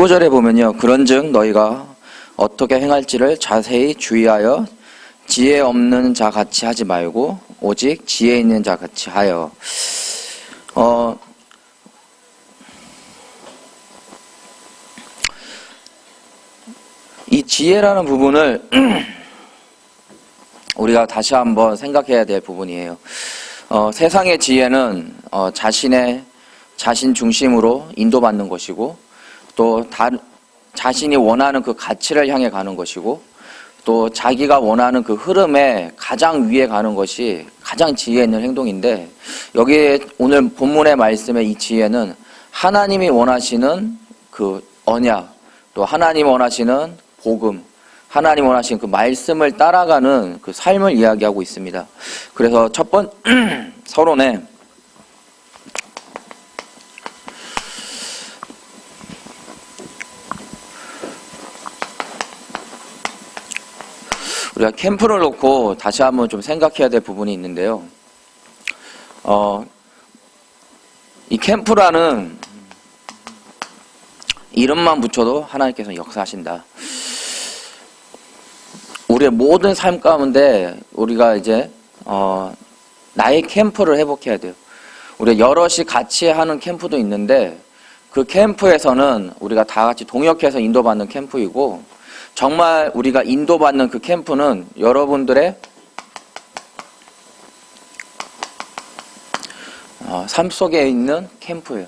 15절에 보면요. 그런즉 너희가 어떻게 행할지를 자세히 주의하여 지혜 없는 자 같이 하지 말고 오직 지혜 있는 자 같이 하여. 이 지혜라는 부분을 우리가 다시 한번 생각해야 될 부분이에요. 세상의 지혜는 자신 중심으로 인도받는 것이고, 또 자신이 원하는 그 가치를 향해 가는 것이고, 또 자기가 원하는 그 흐름에 가장 위에 가는 것이 가장 지혜 있는 행동인데, 여기 오늘 본문의 말씀의 이 지혜는 하나님이 원하시는 그 언약, 또 하나님이 원하시는 복음, 하나님 원하시는 그 말씀을 따라가는 그 삶을 이야기하고 있습니다. 그래서 첫 번 서론에 우리가 캠프를 놓고 다시 한번 좀 생각해야 될 부분이 있는데요. 이 캠프라는 이름만 붙여도 하나님께서 역사하신다. 우리의 모든 삶 가운데 우리가 이제 나의 캠프를 회복해야 돼요. 우리가 여럿이 같이 하는 캠프도 있는데, 그 캠프에서는 우리가 다 같이 동역해서 인도받는 캠프이고, 정말 우리가 인도받는 그 캠프는 여러분들의 삶 속에 있는 캠프예요.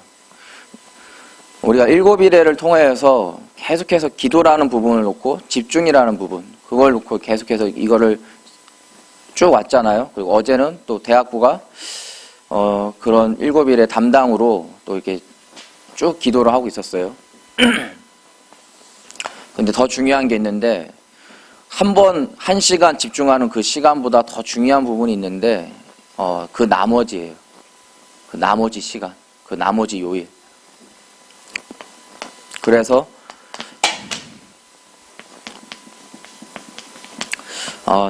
우리가 7일회를 통해서 계속해서 기도라는 부분을 놓고 집중이라는 부분, 그걸 놓고 계속해서 이거를 쭉 왔잖아요. 그리고 어제는 또 대학부가 그런 7일의 담당으로 또 이렇게 쭉 기도를 하고 있었어요. 근데 더 중요한 게 있는데, 한 시간 집중하는 그 시간보다 더 중요한 부분이 있는데, 그 나머지예요. 그 나머지 시간, 그 나머지 요일. 그래서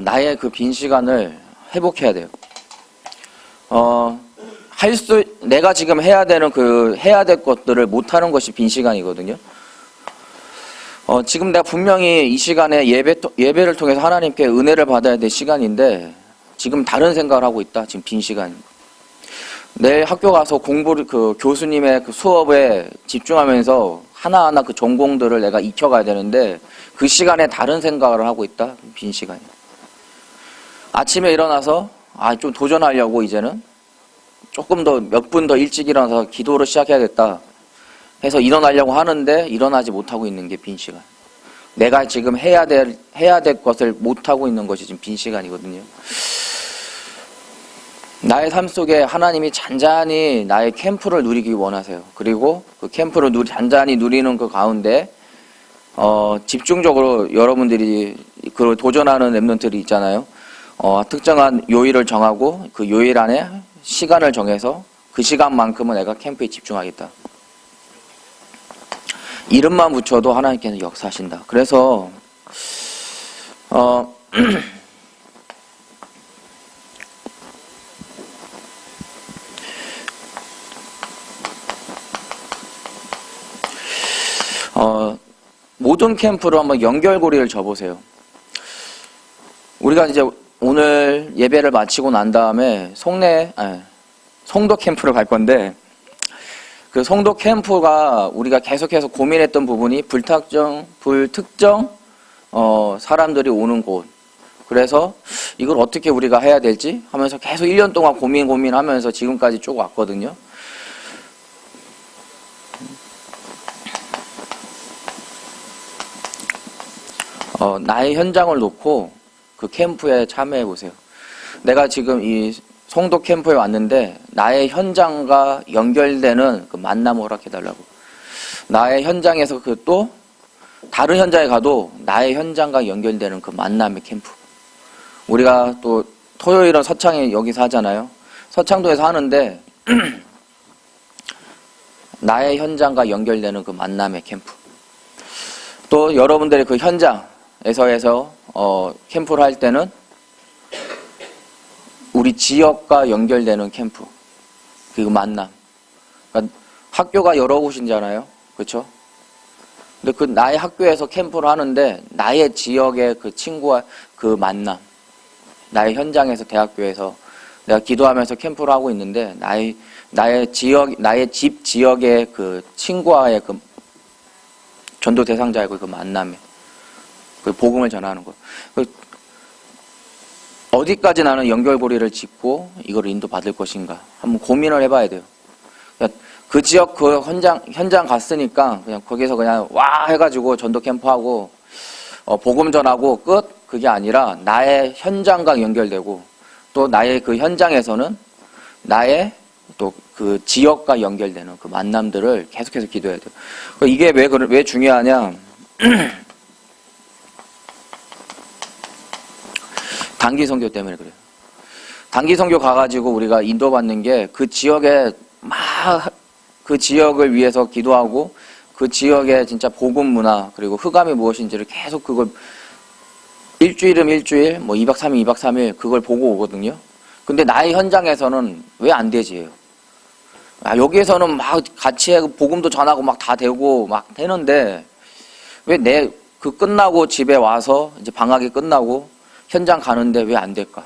나의 그 빈 시간을 회복해야 돼요. 내가 지금 해야 될 것들을 못하는 것이 빈 시간이거든요. 지금 내가 분명히 이 시간에 예배를 통해서 하나님께 은혜를 받아야 될 시간인데, 지금 다른 생각을 하고 있다. 지금 빈 시간. 내일 학교 가서 교수님의 그 수업에 집중하면서 하나하나 그 전공들을 내가 익혀가야 되는데, 그 시간에 다른 생각을 하고 있다. 빈 시간이. 아침에 일어나서 좀 도전하려고 이제는 조금 더 몇 분 더 일찍 일어나서 기도를 시작해야겠다 해서 일어나려고 하는데 일어나지 못하고 있는 게 빈 시간. 내가 지금 해야 될 것을 못하고 있는 것이 지금 빈 시간이거든요. 나의 삶 속에 하나님이 잔잔히 나의 캠프를 누리기 원하세요. 그리고 그 캠프를 잔잔히 누리는 그 가운데 집중적으로 여러분들이 그 도전하는 랩런트들이 있잖아요. 특정한 요일을 정하고 그 요일 안에 시간을 정해서 그 시간만큼은 내가 캠프에 집중하겠다. 이름만 붙여도 하나님께서 역사하신다. 그래서 모든 캠프로 한번 연결고리를 접으세요. 우리가 이제 오늘 예배를 마치고 난 다음에 송도 캠프를 갈 건데, 그 송도 캠프가 우리가 계속해서 고민했던 부분이 불특정 사람들이 오는 곳. 그래서 이걸 어떻게 우리가 해야 될지 하면서 계속 1년 동안 고민하면서 지금까지 쭉 왔거든요. 나의 현장을 놓고 그 캠프에 참여해 보세요. 내가 지금 이 송도 캠프에 왔는데 나의 현장과 연결되는 그 만남을 허락해달라고. 나의 현장에서 또 다른 현장에 가도 나의 현장과 연결되는 그 만남의 캠프. 우리가 또 토요일은 서창에 여기서 하잖아요. 서창도에서 하는데 나의 현장과 연결되는 그 만남의 캠프. 또 여러분들의 그 현장에서 캠프를 할 때는 우리 지역과 연결되는 캠프, 그 만남. 그러니까 학교가 여러 곳이잖아요, 그렇죠? 근데 그 나의 학교에서 캠프를 하는데 나의 지역의 그 친구와 그 만남, 나의 현장에서 대학교에서 내가 기도하면서 캠프를 하고 있는데 나의 집 지역의 그 친구와의 그 전도 대상자의 그 만남에 그 복음을 전하는 거. 어디까지 나는 연결고리를 짓고 이걸 인도받을 것인가 한번 고민을 해봐야 돼요. 그 지역 그 현장 갔으니까 그냥 거기서 그냥 와 해가지고 전도 캠프하고 복음 전하고 끝, 그게 아니라 나의 현장과 연결되고 또 나의 그 현장에서는 나의 또 그 지역과 연결되는 그 만남들을 계속해서 기도해야 돼요. 이게 왜 중요하냐? 단기 선교 때문에 그래요. 단기 선교 가가지고 우리가 인도받는 게 그 지역에 막 그 지역을 위해서 기도하고 그 지역의 진짜 복음 문화 그리고 흑암이 무엇인지를 계속 그걸 일주일이면 일주일, 뭐 2박 3일, 2박 3일 그걸 보고 오거든요. 근데 나의 현장에서는 왜 안 되지? 여기에서는 막 같이 복음도 전하고 막 다 되고 막 되는데 왜 그 끝나고 집에 와서 이제 방학이 끝나고 현장 가는데 왜 안 될까?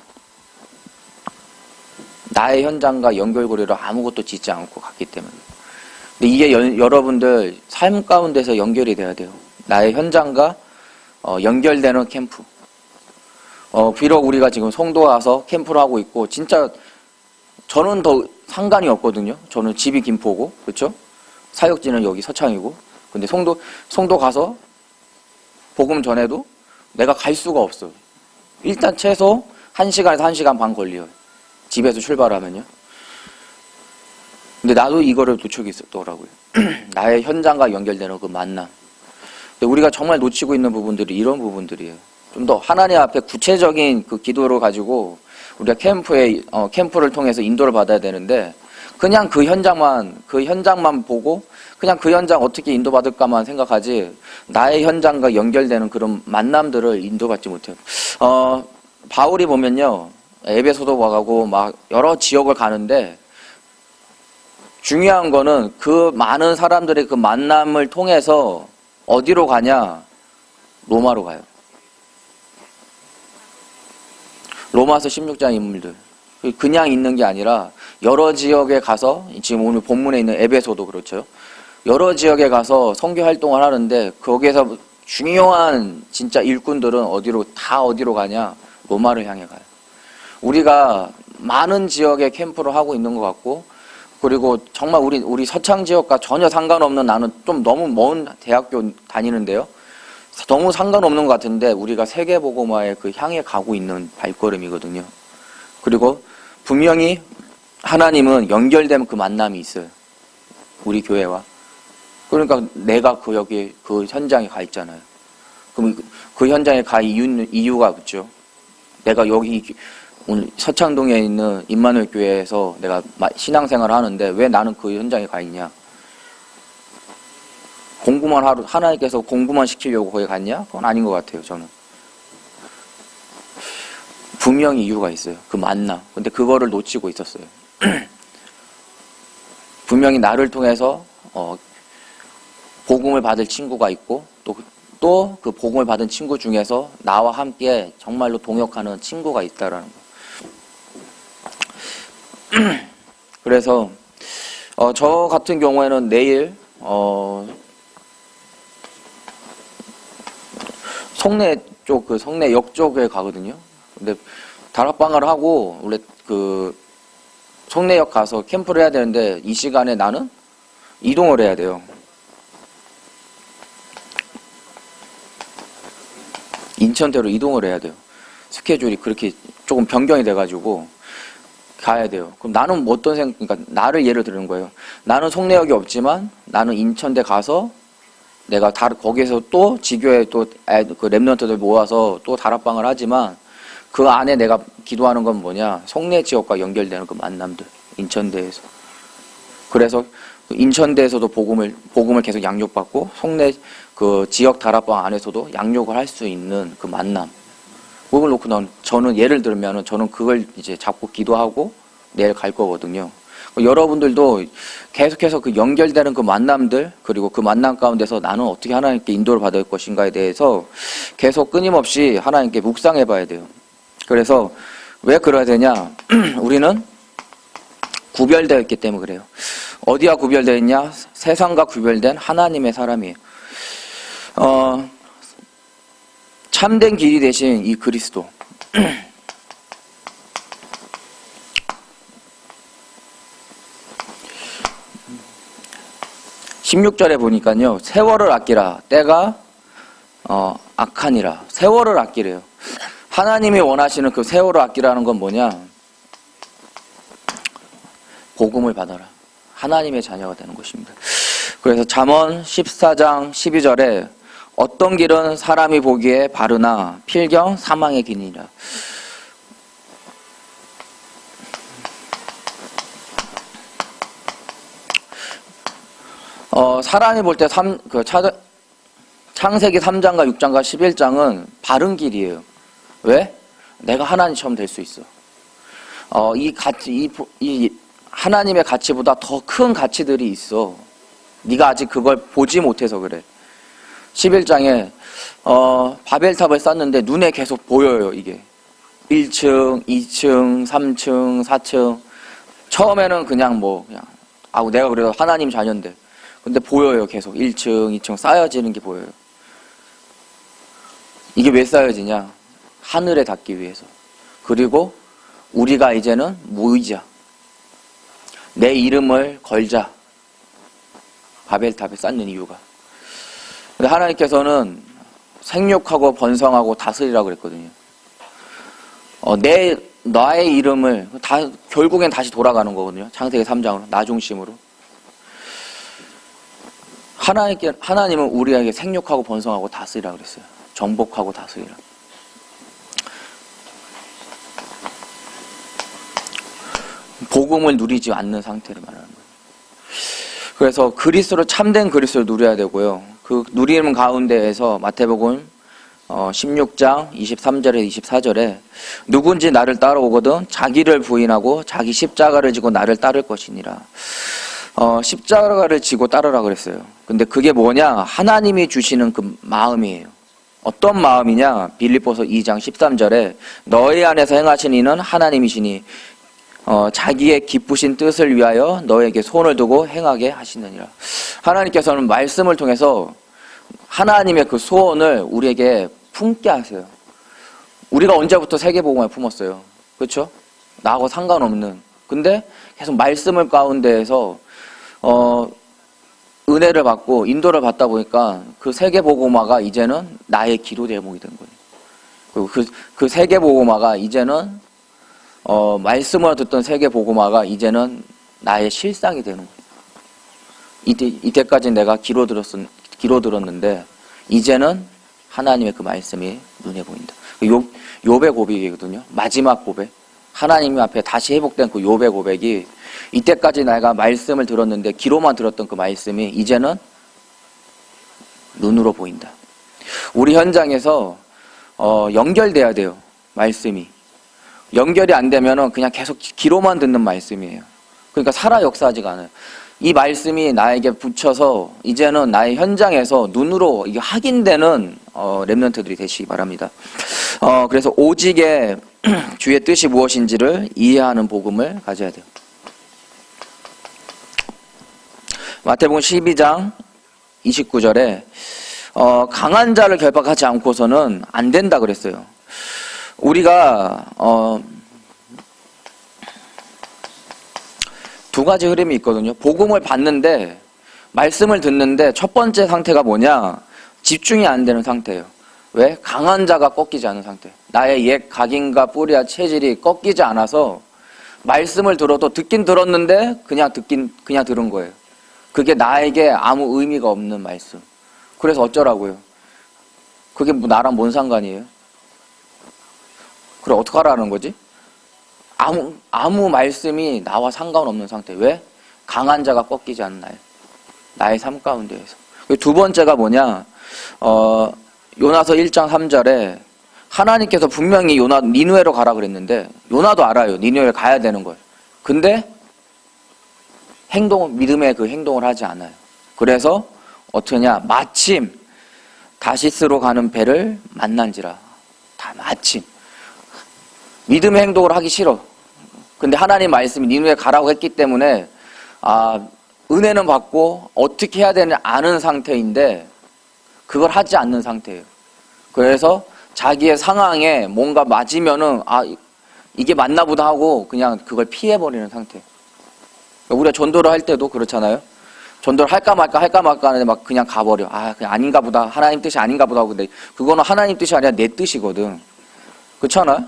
나의 현장과 연결고리를 아무것도 짓지 않고 갔기 때문에. 근데 이게 여러분들 삶 가운데서 연결이 돼야 돼요. 나의 현장과 연결되는 캠프. 비록 우리가 지금 송도 가서 캠프를 하고 있고 진짜 저는 더 상관이 없거든요. 저는 집이 김포고, 그렇죠? 사역지는 여기 서창이고. 근데 송도 가서 복음 전에도 내가 갈 수가 없어요. 일단 최소 1시간에서 1시간 반 걸려요. 집에서 출발하면요. 근데 나도 이거를 놓치고 있었더라고요. 나의 현장과 연결되는 그 만남. 근데 우리가 정말 놓치고 있는 부분들이 이런 부분들이에요. 좀 더 하나님 앞에 구체적인 그 기도를 가지고 우리가 캠프를 통해서 인도를 받아야 되는데 그냥 그 현장만 보고 그냥 그 현장 어떻게 인도받을까만 생각하지 나의 현장과 연결되는 그런 만남들을 인도받지 못해요. 바울이 보면요. 에베소도 가고 막 여러 지역을 가는데 중요한 거는 그 많은 사람들의 그 만남을 통해서 어디로 가냐? 로마로 가요. 로마서 16장 인물들. 그냥 있는 게 아니라 여러 지역에 가서 지금 오늘 본문에 있는 에베소도 그렇죠. 여러 지역에 가서 선교 활동을 하는데 거기에서 중요한 진짜 일꾼들은 어디로 가냐? 로마를 향해 가요. 우리가 많은 지역에 캠프를 하고 있는 것 같고 그리고 정말 우리 서창 지역과 전혀 상관없는 나는 좀 너무 먼 대학교 다니는데요. 너무 상관없는 것 같은데 우리가 세계복음화에 그 향해 가고 있는 발걸음이거든요. 그리고 분명히 하나님은 연결된 그 만남이 있어요. 우리 교회와. 그러니까 내가 여기 그 현장에 가 있잖아요. 그럼 그 현장에 가 이유가 없죠. 내가 여기 오늘 서창동에 있는 임마누엘 교회에서 내가 신앙생활을 하는데 왜 나는 그 현장에 가 있냐? 하나님께서 공부만 시키려고 거기 갔냐? 그건 아닌 것 같아요, 저는. 분명히 이유가 있어요. 그 만남. 근데 그거를 놓치고 있었어요. 분명히 나를 통해서 복음을 받을 친구가 있고 또 그 복음을 받은 친구 중에서 나와 함께 정말로 동역하는 친구가 있다라는 거. 그래서 저 같은 경우에는 내일 성내역 쪽에 가거든요. 근데 다락방을 하고 원래 그 성내역 가서 캠프를 해야 되는데 이 시간에 나는 이동을 해야 돼요. 인천대로 이동을 해야 돼요. 스케줄이 그렇게 조금 변경이 돼가지고 가야 돼요. 그럼 나는 그러니까 나를 예를 드는 거예요. 나는 송내역이 없지만 나는 인천대 가서 내가 거기에서 또 지교에 또 그 랩런트들 모아서 또 다락방을 하지만 그 안에 내가 기도하는 건 뭐냐? 송내 지역과 연결되는 그 만남들. 인천대에서. 그래서 인천대에서도 복음을 계속 양육받고 송내 그 지역 다락방 안에서도 양육을 할 수 있는 그 만남. 그걸 놓고 저는 예를 들면 저는 그걸 이제 잡고 기도하고 내일 갈 거거든요. 여러분들도 계속해서 그 연결되는 그 만남들, 그리고 그 만남 가운데서 나는 어떻게 하나님께 인도를 받을 것인가에 대해서 계속 끊임없이 하나님께 묵상해 봐야 돼요. 그래서 왜 그래야 되냐? 우리는 구별되어 있기 때문에 그래요. 어디와 구별되어 있냐? 세상과 구별된 하나님의 사람이에요. 참된 길이 되신 이 그리스도. 16절에 보니까요, 세월을 아끼라, 때가 악하니라. 세월을 아끼래요. 하나님이 원하시는 그 세월을 아끼라는 건 뭐냐? 복음을 받아라. 하나님의 자녀가 되는 것입니다. 그래서 잠언 14장 12절에 어떤 길은 사람이 보기에 바르나 필경 사망의 길이니라. 사람이 볼 때 창세기 3장과 6장과 11장은 바른 길이에요. 왜? 내가 하나님처럼 될 수 있어. 이 가치, 이 하나님의 가치보다 더 큰 가치들이 있어. 네가 아직 그걸 보지 못해서 그래. 11장에 바벨탑을 쌓는데 눈에 계속 보여요. 이게 1층, 2층, 3층, 4층. 처음에는 그냥 내가 그래도 하나님 자녀인데, 근데 보여요. 계속 1층, 2층 쌓여지는 게 보여요. 이게 왜 쌓여지냐? 하늘에 닿기 위해서. 그리고 우리가 이제는 모이자. 내 이름을 걸자. 바벨탑에 쌓는 이유가. 근데 하나님께서는 생육하고 번성하고 다스리라고 그랬거든요. 나의 이름을 결국엔 다시 돌아가는 거거든요. 창세기 3장으로 나 중심으로. 하나님은 우리에게 생육하고 번성하고 다스리라 그랬어요. 정복하고 다스리라. 복음을 누리지 않는 상태를 말하는 거예요. 그래서 그리스도를 참된 그리스도를 누려야 되고요. 그 누리는 가운데에서 마태복음 16장 23절에 24절에 누군지 나를 따라오거든 자기를 부인하고 자기 십자가를 지고 나를 따를 것이니라. 십자가를 지고 따르라 그랬어요. 근데 그게 뭐냐? 하나님이 주시는 그 마음이에요. 어떤 마음이냐? 빌립보서 2장 13절에 너희 안에서 행하신 이는 하나님이시니 자기의 기쁘신 뜻을 위하여 너에게 손을 두고 행하게 하시느니라. 하나님께서는 말씀을 통해서 하나님의 그 소원을 우리에게 품게 하세요. 우리가 언제부터 세계복음을 품었어요? 그렇죠? 나하고 상관없는. 근데 계속 말씀을 가운데에서 은혜를 받고 인도를 받다 보니까 그 세계복음화가 이제는 나의 기도 제목이 된 거예요. 그리고 그 세계복음화가 이제는 말씀을 듣던 세계복음화가 이제는 나의 실상이 되는 거예요. 이때까지 내가 기로 들었는데 이제는 하나님의 그 말씀이 눈에 보인다. 욥의 고백이거든요. 마지막 고백. 하나님 앞에 다시 회복된 그 욥의 고백이 이때까지 내가 말씀을 들었는데 귀로만 들었던 그 말씀이 이제는 눈으로 보인다. 우리 현장에서 연결돼야 돼요. 말씀이. 연결이 안 되면은 그냥 계속 귀로만 듣는 말씀이에요. 그러니까 살아 역사하지가 않아요. 이 말씀이 나에게 붙여서 이제는 나의 현장에서 눈으로 이게 확인되는 렘넌트들이 되시기 바랍니다. 그래서 오직의 주의 뜻이 무엇인지를 이해하는 복음을 가져야 돼요. 마태복음 12장 29절에 강한 자를 결박하지 않고서는 안 된다 그랬어요. 우리가 두 가지 흐름이 있거든요. 복음을 받는데 말씀을 듣는데 첫 번째 상태가 뭐냐? 집중이 안 되는 상태예요. 왜? 강한 자가 꺾이지 않은 상태. 나의 옛 각인과 뿌리와 체질이 꺾이지 않아서 말씀을 들어도 듣긴 들었는데 그냥 들은 거예요. 그게 나에게 아무 의미가 없는 말씀. 그래서 어쩌라고요? 그게 나랑 뭔 상관이에요? 그래 어떻게 하라는 거지? 아무 말씀이 나와 상관없는 상태. 왜? 강한 자가 꺾이지 않는 나의 삶 가운데에서. 두 번째가 뭐냐? 요나서 1장 3절에 하나님께서 분명히 니느웨로 가라 그랬는데 요나도 알아요. 니느웨를 가야 되는 걸. 근데 믿음의 그 행동을 하지 않아요. 그래서 어떠냐? 마침 다시스로 가는 배를 만난지라. 다 마침. 믿음의 행동을 하기 싫어. 근데 하나님 말씀이 니누에 가라고 했기 때문에 은혜는 받고 어떻게 해야 되는지 아는 상태인데 그걸 하지 않는 상태예요. 그래서 자기의 상황에 뭔가 맞으면은 이게 맞나 보다 하고 그냥 그걸 피해버리는 상태. 우리가 전도를 할 때도 그렇잖아요. 전도를 할까 말까 하는데 막 그냥 가버려. 그냥 아닌가 보다. 하나님 뜻이 아닌가 보다 하고. 근데 그거는 하나님 뜻이 아니라 내 뜻이거든. 그렇잖아요?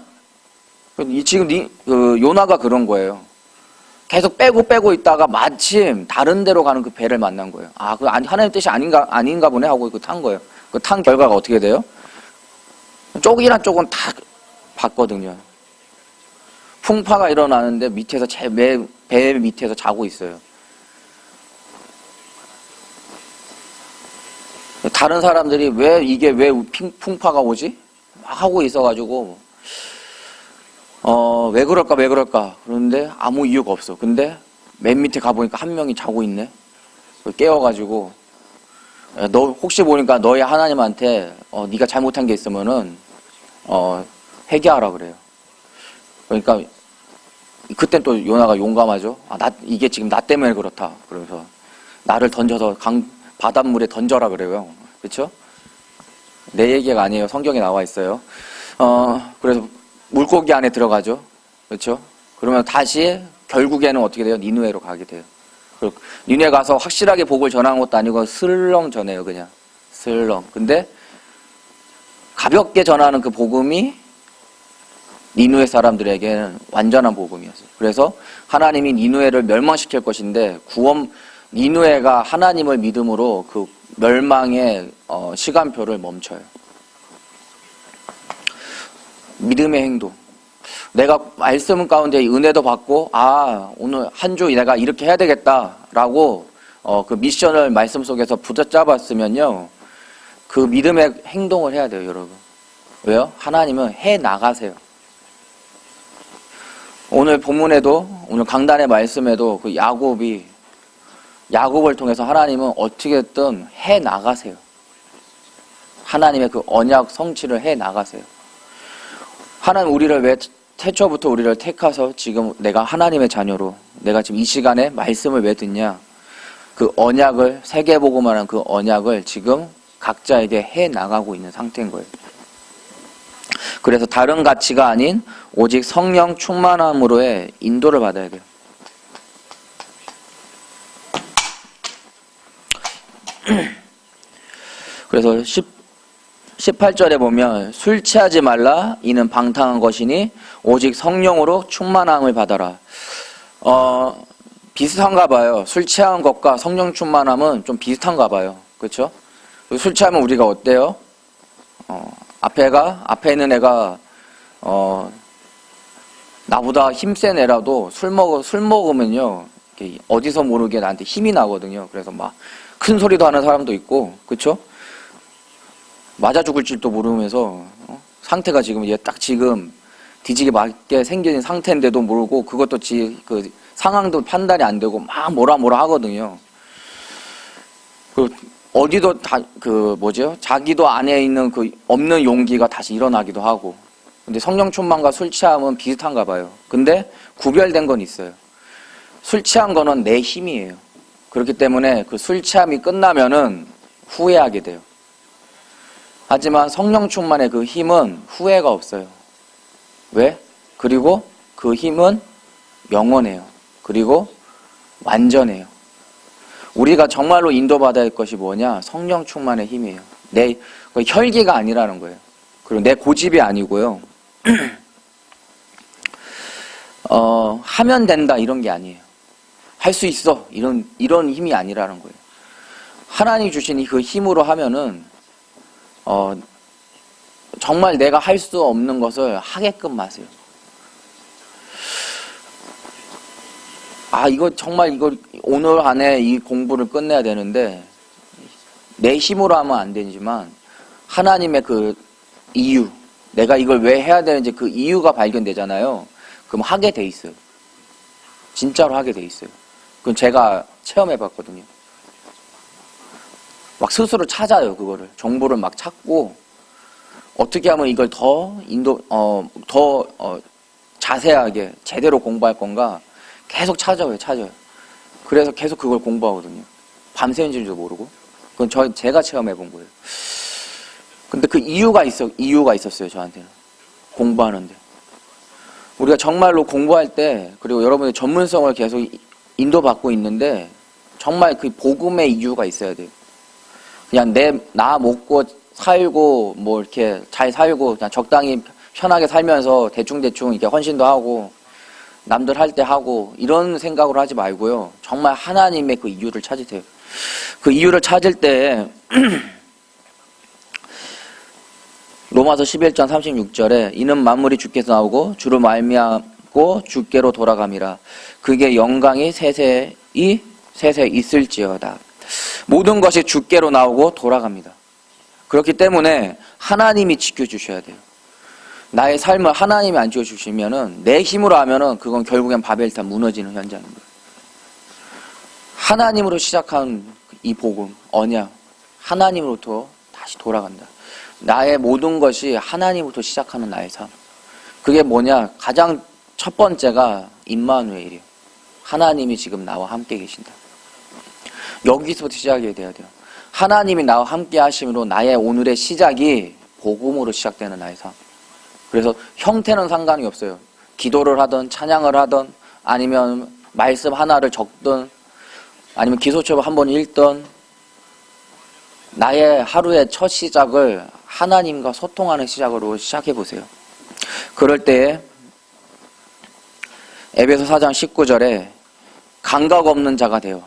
지금 요나가 그런 거예요. 계속 빼고 있다가 마침 다른 데로 가는 그 배를 만난 거예요. 그 하나님 뜻이 아닌가 보네 하고 탄 거예요. 그 탄 결과가 어떻게 돼요? 쪽이란 쪽은 다 봤거든요. 풍파가 일어나는데 밑에서 배 밑에서 자고 있어요. 다른 사람들이 왜 풍파가 오지? 막 하고 있어가지고 왜 그럴까 그런데 아무 이유가 없어. 근데 맨 밑에 가보니까 한 명이 자고 있네. 깨워가지고 너 혹시 보니까 너희 하나님한테 네가 잘못한 게 있으면은 회개하라 그래요. 그러니까 그땐 또 요나가 용감하죠. 이게 지금 나 때문에 그렇다. 그래서 나를 던져서 바닷물에 던져라 그래요. 그렇죠? 내 얘기가 아니에요. 성경에 나와 있어요. 그래서 물고기 안에 들어가죠. 그렇죠? 그러면 다시 결국에는 어떻게 돼요? 니누에로 가게 돼요. 니누에 가서 확실하게 복을 전하는 것도 아니고 슬렁 전해요. 그냥 슬렁. 근데 가볍게 전하는 그 복음이 니누에 사람들에게는 완전한 복음이었어요. 그래서 하나님이 니누에를 멸망시킬 것인데 니누에가 하나님을 믿음으로 그 멸망의 시간표를 멈춰요. 믿음의 행동. 내가 말씀 가운데 은혜도 받고 오늘 한 주 내가 이렇게 해야 되겠다라고 그 미션을 말씀 속에서 붙잡았으면요. 그 믿음의 행동을 해야 돼요, 여러분. 왜요? 하나님은 해 나가세요. 오늘 본문에도 오늘 강단의 말씀에도 그 야곱을 통해서 하나님은 어떻게든 해 나가세요. 하나님의 그 언약 성취를 해 나가세요. 하나님 우리를 왜 태초부터 우리를 택하서 지금 내가 하나님의 자녀로 내가 지금 이 시간에 말씀을 왜 듣냐? 그 언약을 세계복음화라는 그 언약을 지금 각자에게 해 나가고 있는 상태인 거예요. 그래서 다른 가치가 아닌 오직 성령 충만함으로의 인도를 받아야 돼요. 그래서 18절에 보면 술 취하지 말라 이는 방탕한 것이니 오직 성령으로 충만함을 받아라. 비슷한가 봐요. 술 취한 것과 성령 충만함은 좀 비슷한가 봐요. 그렇죠? 술 취하면 우리가 어때요? 앞에 있는 애가 나보다 힘센 애라도 술 먹으면요 어디서 모르게 나한테 힘이 나거든요. 그래서 막 큰 소리도 하는 사람도 있고, 그렇죠? 맞아 죽을 줄도 모르면서 상태가 지금 지금 뒤지게 맞게 생긴 상태인데도 모르고 그것도 그 상황도 판단이 안 되고 막 뭐라 하거든요. 어디도 자기도 안에 있는 그 없는 용기가 다시 일어나기도 하고. 근데 성령 충만과 술 취함은 비슷한가 봐요. 근데 구별된 건 있어요. 술 취한 거는 내 힘이에요. 그렇기 때문에 그 술 취함이 끝나면은 후회하게 돼요. 하지만 성령 충만의 그 힘은 후회가 없어요. 왜? 그리고 그 힘은 영원해요. 그리고 완전해요. 우리가 정말로 인도받아야 할 것이 뭐냐? 성령 충만의 힘이에요. 내 혈기가 아니라는 거예요. 그리고 내 고집이 아니고요. 하면 된다 이런 게 아니에요. 할 수 있어 이런 힘이 아니라는 거예요. 하나님이 주신 그 힘으로 하면은 정말 내가 할 수 없는 것을 하게끔 하세요. 이거 오늘 안에 이 공부를 끝내야 되는데 내 힘으로 하면 안 되지만 하나님의 그 이유, 내가 이걸 왜 해야 되는지 그 이유가 발견되잖아요. 그럼 하게 돼 있어요. 진짜로 하게 돼 있어요. 그건 제가 체험해봤거든요. 막 스스로 찾아요, 그거를. 정보를 막 찾고, 어떻게 하면 이걸 더 자세하게, 제대로 공부할 건가, 계속 찾아요. 그래서 계속 그걸 공부하거든요. 밤새는지도 모르고. 그건 제가 체험해본 거예요. 근데 그 이유가 있었어요, 저한테는. 공부하는데. 우리가 정말로 공부할 때, 그리고 여러분의 전문성을 계속 인도받고 있는데, 정말 그 복음의 이유가 있어야 돼요. 그냥 나 먹고 살고, 뭐 이렇게 잘 살고, 그냥 적당히 편하게 살면서 대충대충 이렇게 헌신도 하고, 남들 할 때 하고, 이런 생각으로 하지 말고요. 정말 하나님의 그 이유를 찾으세요. 그 이유를 찾을 때, 로마서 11장 36절에 이는 만물이 주께서 나오고 주로 말미암고 주께로 돌아감이라. 그게 영광이 세세 있을지어다. 모든 것이 주께로 나오고 돌아갑니다. 그렇기 때문에 하나님이 지켜주셔야 돼요. 나의 삶을 하나님이 안 지켜주시면은, 내 힘으로 하면은 그건 결국엔 바벨탑 무너지는 현장입니다. 하나님으로 시작한 이 복음, 언약, 하나님으로부터 다시 돌아간다. 나의 모든 것이 하나님부터 시작하는 나의 삶. 그게 뭐냐? 가장 첫 번째가 임마누엘이에요. 하나님이 지금 나와 함께 계신다. 여기서부터 시작이 돼야 돼요. 하나님이 나와 함께 하심으로 나의 오늘의 시작이 복음으로 시작되는 나의 삶. 그래서 형태는 상관이 없어요. 기도를 하든 찬양을 하든 아니면 말씀 하나를 적든 아니면 기소첩을 한번 읽든, 나의 하루의 첫 시작을 하나님과 소통하는 시작으로 시작해 보세요. 그럴 때에 에베소 4장 19절에 감각 없는 자가 되어,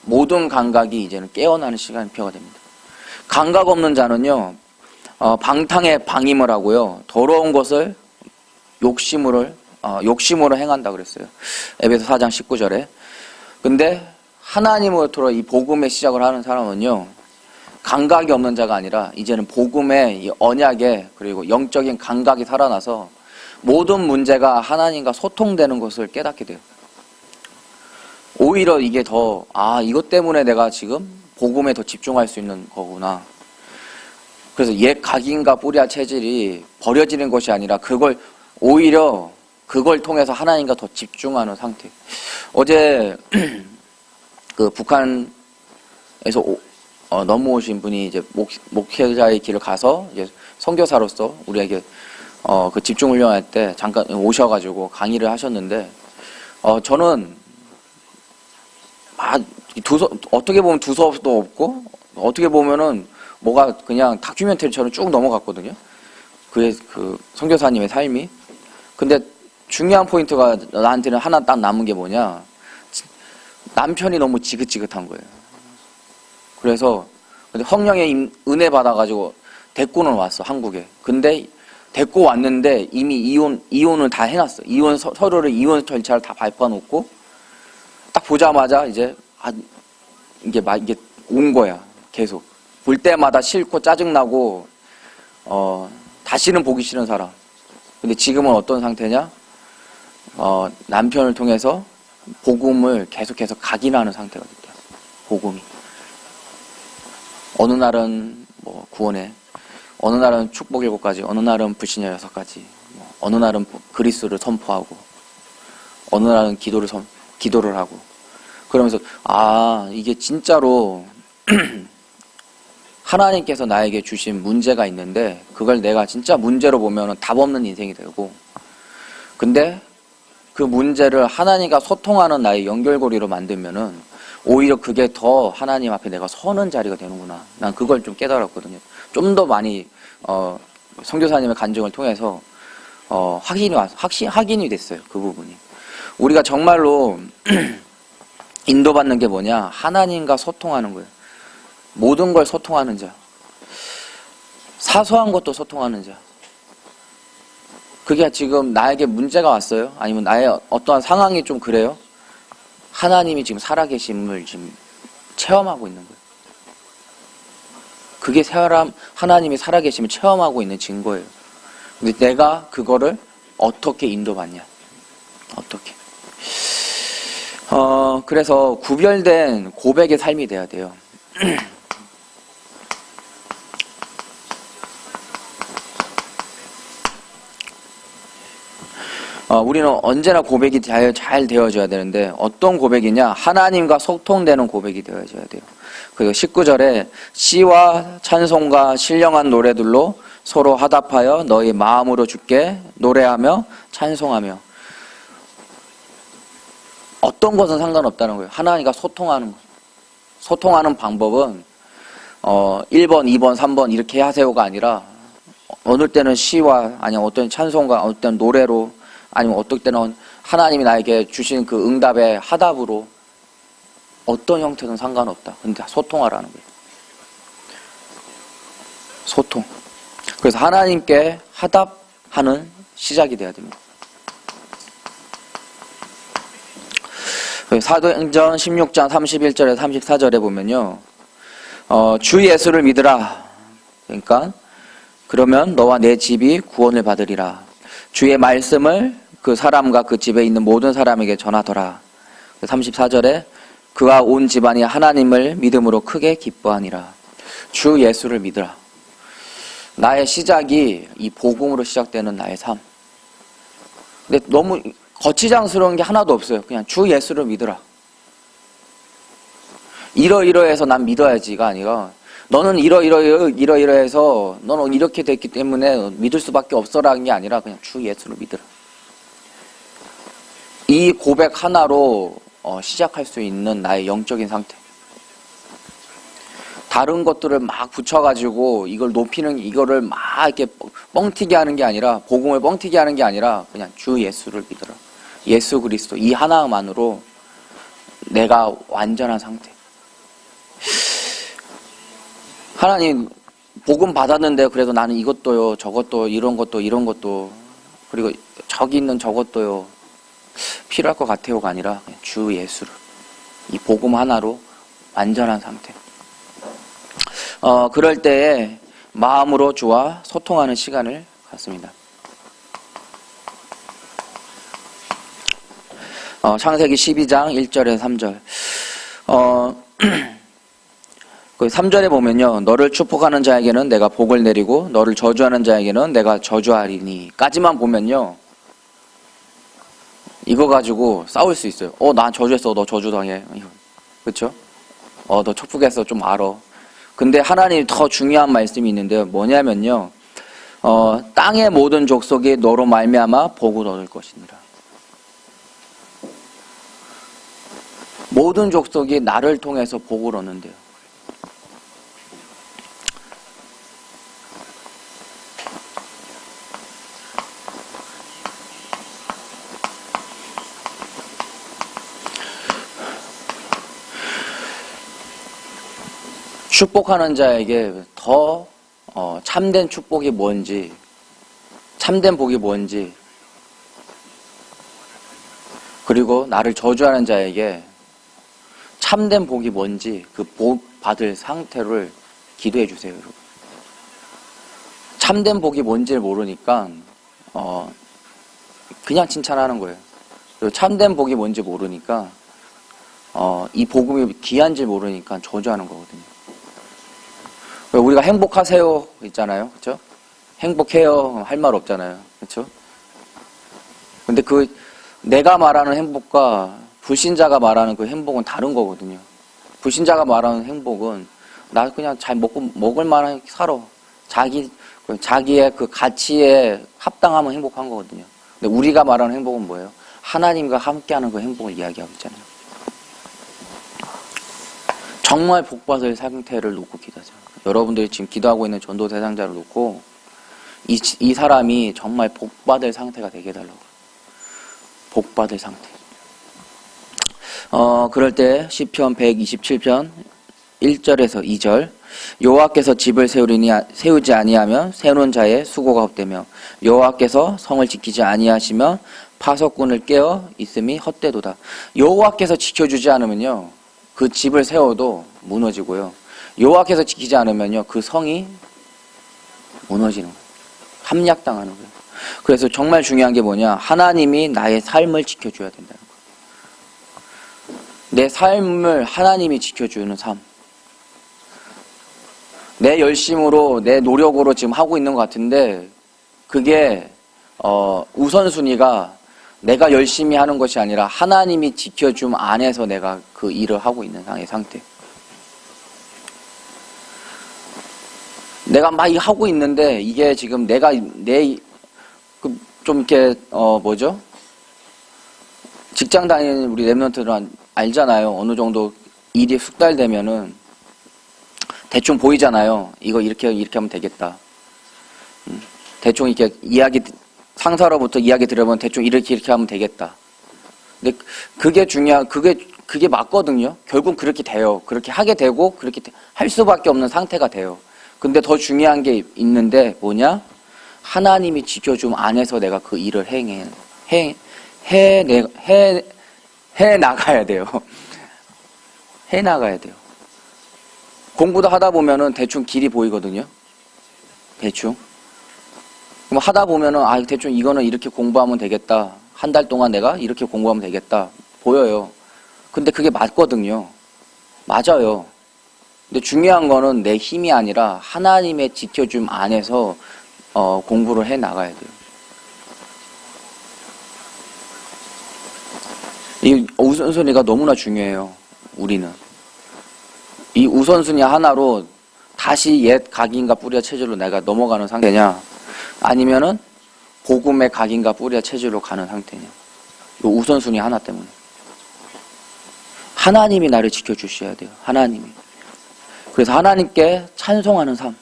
모든 감각이 이제는 깨어나는 시간표가 됩니다. 감각 없는 자는요, 방탕에 방임을 하고요, 더러운 것을 욕심으로 행한다 그랬어요. 에베소 4장 19절에. 근데 하나님으로부터 이 복음의 시작을 하는 사람은요, 감각이 없는 자가 아니라 이제는 복음의 이 언약에, 그리고 영적인 감각이 살아나서 모든 문제가 하나님과 소통되는 것을 깨닫게 돼요. 오히려 이게 더, 이것 때문에 내가 지금 복음에 더 집중할 수 있는 거구나. 그래서 옛 각인과 뿌리와 체질이 버려지는 것이 아니라 오히려 그걸 통해서 하나님과 더 집중하는 상태. 어제 그 북한에서 넘어오신 분이 이제 목회자의 길을 가서 이제 선교사로서 우리에게 그 집중 훈련할 때 잠깐 오셔가지고 강의를 하셨는데, 저는 어떻게 보면 두서도 없고, 어떻게 보면은 뭐가 그냥 다큐멘터리처럼 쭉 넘어갔거든요. 그 선교사님의 삶이. 근데 중요한 포인트가 나한테는 하나 딱 남은 게 뭐냐? 남편이 너무 지긋지긋한 거예요. 그래서 성령의 은혜 받아가지고 데리고는 왔어, 한국에. 근데 데리고 왔는데 이미 이혼을 다 해놨어. 서류를 이혼 절차를 다 밟아놓고 딱 보자마자 이제 이게 온 거야. 계속 볼 때마다 싫고 짜증나고 다시는 보기 싫은 사람. 근데 지금은 어떤 상태냐? 남편을 통해서 복음을 계속해서 각인하는 상태가 됐다. 복음이. 어느 날은 뭐 구원에, 어느 날은 축복 7가지, 어느 날은 불신자 6가지, 어느 날은 그리스도를 선포하고, 어느 날은 기도를 하고. 그러면서 이게 진짜로 하나님께서 나에게 주신 문제가 있는데, 그걸 내가 진짜 문제로 보면 답 없는 인생이 되고, 근데 그 문제를 하나님과 소통하는 나의 연결고리로 만들면은 오히려 그게 더 하나님 앞에 내가 서는 자리가 되는구나. 난 그걸 좀 깨달았거든요. 좀 더 많이 선교사님의 간증을 통해서 확인이 됐어요. 그 부분이. 우리가 정말로 인도받는 게 뭐냐? 하나님과 소통하는 거예요. 모든 걸 소통하는 자. 사소한 것도 소통하는 자. 그게 지금 나에게 문제가 왔어요? 아니면 나의 어떠한 상황이 좀 그래요? 하나님이 지금 살아계심을 지금 체험하고 있는 거예요. 그게 하나님이 살아계심을 체험하고 있는 증거예요. 근데 내가 그거를 어떻게 인도받냐? 어떻게? 그래서 구별된 고백의 삶이 돼야 돼요. 우리는 언제나 고백이 잘 되어져야 되는데 어떤 고백이냐? 하나님과 소통되는 고백이 되어져야 돼요. 그리고 19절에 시와 찬송과 신령한 노래들로 서로 화답하여 너희 마음으로 주께 노래하며 찬송하며. 어떤 것은 상관없다는 거예요. 하나님과 소통하는 방법은 1번, 2번, 3번 이렇게 하세요가 아니라 어느 때는 시와 아니면 어떤 찬송과 어떤 때는 노래로 아니면 어떨 때는 하나님이 나에게 주신 그 응답의 화답으로 어떤 형태든 상관없다. 근데 소통하라는 거예요. 소통. 그래서 하나님께 화답하는 시작이 돼야 됩니다. 사도행전 16장 31절에 34절에 보면요. 주 예수를 믿으라. 그러니까 그러면 너와 내 집이 구원을 받으리라. 주의 말씀을 그 사람과 그 집에 있는 모든 사람에게 전하더라. 34절에 그와 온 집안이 하나님을 믿음으로 크게 기뻐하니라. 주 예수를 믿으라. 나의 시작이 이 복음으로 시작되는 나의 삶. 근데 너무 거치장스러운 게 하나도 없어요. 그냥 주 예수를 믿으라. 이러이러해서 난 믿어야지가 아니라 너는 이러이러해서 너는 이렇게 됐기 때문에 믿을 수밖에 없어라는 게 아니라 그냥 주 예수를 믿으라. 이 고백 하나로 시작할 수 있는 나의 영적인 상태. 다른 것들을 막 붙여가지고 이걸 이거를 막 이렇게 뻥튀기 하는 게 아니라 복음을 뻥튀기 하는 게 아니라 그냥 주 예수를 믿으라. 예수 그리스도 이 하나만으로 내가 완전한 상태. 하나님 복음 받았는데 그래도 나는 이것도요 저것도 이런 것도 그리고 저기 있는 저것도요 필요할 것 같아요가 아니라 그냥 주 예수를 이 복음 하나로 완전한 상태. 그럴 때에 마음으로 주와 소통하는 시간을 갖습니다. 창세기 12장 1절에서 3절. 그 3절에 보면요. 너를 축복하는 자에게는 내가 복을 내리고 너를 저주하는 자에게는 내가 저주하리니 까지만 보면요. 이거 가지고 싸울 수 있어요. 난 저주했어. 너 저주당해. 그렇죠? 너 축복했어. 좀 알아. 근데 하나님 더 중요한 말씀이 있는데요. 뭐냐면요. 땅의 모든 족속이 너로 말미암아 복을 얻을 것이니라. 모든 족속이 나를 통해서 복을 얻는데요. 축복하는 자에게 더 참된 축복이 뭔지, 참된 복이 뭔지, 그리고 나를 저주하는 자에게 참된 복이 뭔지 그 복 받을 상태를 기도해 주세요, 여러분. 참된 복이 뭔지를 모르니까 그냥 칭찬하는 거예요. 그리고 참된 복이 뭔지 모르니까 이 복음이 귀한지 모르니까 저주하는 거거든요. 우리가 행복하세요 있잖아요, 그렇죠? 행복해요 할 말 없잖아요, 그렇죠? 근데 그 내가 말하는 행복과 불신자가 말하는 그 행복은 다른 거거든요. 불신자가 말하는 행복은 나 그냥 잘 먹을 만한 살아. 자기의 그 가치에 합당하면 행복한 거거든요. 근데 우리가 말하는 행복은 뭐예요? 하나님과 함께하는 그 행복을 이야기하고 있잖아요. 정말 복받을 상태를 놓고 기도하세요. 여러분들이 지금 기도하고 있는 전도 대상자를 놓고 이 사람이 정말 복받을 상태가 되게 해달라고. 복받을 상태. 그럴 때 시편 127편 1절에서 2절 여호와께서 집을 세우지 아니하면 세우는 자의 수고가 헛되며 여호와께서 성을 지키지 아니하시면 파석꾼을 깨어 있음이 헛되도다. 여호와께서 지켜주지 않으면요 그 집을 세워도 무너지고요. 여호와께서 지키지 않으면요 그 성이 무너지는 거예요. 함락당하는 거예요. 그래서 정말 중요한 게 뭐냐? 하나님이 나의 삶을 지켜줘야 된다는 거예요. 내 삶을 하나님이 지켜주는 삶. 내 열심으로, 내 노력으로 지금 하고 있는 것 같은데, 그게, 우선순위가 내가 열심히 하는 것이 아니라 하나님이 지켜줌 안에서 내가 그 일을 하고 있는 상태. 내가 막 하고 있는데, 이게 지금 내가, 좀 이렇게, 직장 다니는 우리 랩런트들은 알잖아요. 어느 정도 일이 숙달되면은, 대충 보이잖아요. 이거 이렇게 하면 되겠다. 대충 이렇게 상사로부터 이야기 들어보면 대충 이렇게 하면 되겠다. 근데 그게 그게 맞거든요. 결국 그렇게 돼요. 그렇게 하게 되고, 그렇게 할 수밖에 없는 상태가 돼요. 근데 더 중요한 게 있는데, 뭐냐? 하나님이 지켜줌 안에서 내가 그 일을 해 나가야 돼요. 해 나가야 돼요. 공부도 하다 보면은 대충 길이 보이거든요. 대충. 그럼 하다 보면은, 대충 이거는 이렇게 공부하면 되겠다. 한 달 동안 내가 이렇게 공부하면 되겠다. 보여요. 근데 그게 맞거든요. 맞아요. 근데 중요한 거는 내 힘이 아니라 하나님의 지켜줌 안에서 공부를 해 나가야 돼요. 이 우선순위가 너무나 중요해요. 우리는. 이 우선순위 하나로 다시 옛 각인과 뿌리와 체질로 내가 넘어가는 상태냐, 아니면은 복음의 각인과 뿌리와 체질로 가는 상태냐. 이 우선순위 하나 때문에. 하나님이 나를 지켜주셔야 돼요. 하나님이. 그래서 하나님께 찬송하는 삶.